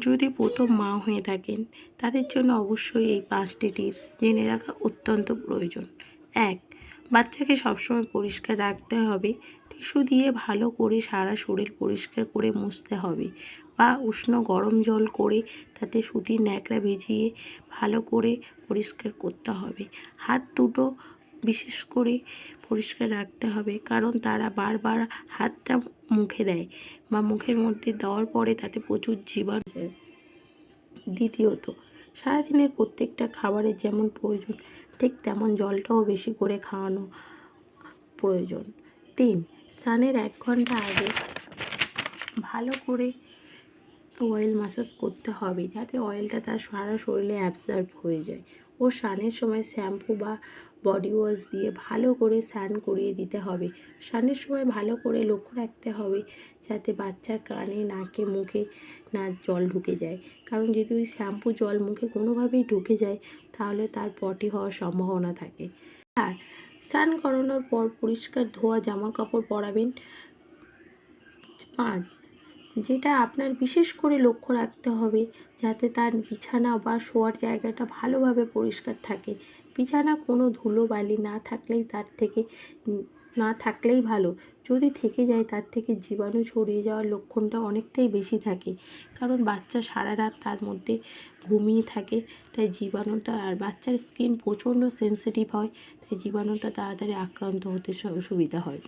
যদি প্রথম মা হয়ে থাকেন তাদের জন্য অবশ্যই এই 5টি টিপস জেনে রাখা অত্যন্ত প্রয়োজন। 1. বাচ্চাকে সবসময় পরিষ্কার রাখতে হবে। টিস্যু দিয়ে ভালো করে সারা শরীর পরিষ্কার করে মুছতে হবে বা উষ্ণ গরম জল করে তাতে সুতির ন্যাকড়া ভিজিয়ে ভালো করে পরিষ্কার করতে হবে। হাত দুটো বিশেষ করে পরিষ্কার রাখতে হবে, কারণ তারা বারবার হাতটা মুখে দেয় বা মুখের মধ্যে দেওয়ার পরে তাতে প্রচুর জীবাণু যায়। দ্বিতীয়ত, সারাদিনের প্রত্যেকটা খাবারের যেমন প্রয়োজন ঠিক তেমন জলটাও বেশি করে খাওয়ানো প্রয়োজন। 3. স্নানের 1 ঘন্টা আগে ভালো করে অয়েল ম্যাসাজ করতে হবে, যাতে অয়েলটা তার সারা শরীরে অ্যাবজর্ব হয়ে যায়। ও স্নানের সময় শ্যাম্পু বা বডি ওয়াশ দিয়ে ভালো করে স্নান করিয়ে দিতে হবে। স্নানের সময় ভালো করে লক্ষ্য রাখতে হবে যাতে বাচ্চার কানে, নাকে, মুখে না জল ঢুকে যায়, কারণ যদি ওই শ্যাম্পু জল মুখে কোনোভাবেই ঢুকে যায় তাহলে তার পটি হওয়ার সম্ভাবনা থাকে। আর স্নান করানোর পর পরিষ্কার ধোয়া জামা কাপড় পরাবেন। 5. যেটা আপনার বিশেষ করে লক্ষ্য রাখতে হবে যাতে তার বিছানা বা শোয়ার জায়গাটা ভালোভাবে পরিষ্কার থাকে। বিছানা কোনো ধুলোবালি না থাকলেই ভালো। যদি থেকে যায় তার থেকে জীবাণু ছড়িয়ে যাওয়ার লক্ষণটা অনেকটাই বেশি থাকে, কারণ বাচ্চা সারা রাত তার মধ্যে ঘুমিয়ে থাকে, তাই জীবাণুটা, আর বাচ্চার স্কিন প্রচণ্ড সেনসিটিভ হয়, তাই জীবাণুটা তাড়াতাড়ি আক্রান্ত হতে সুবিধা হয়।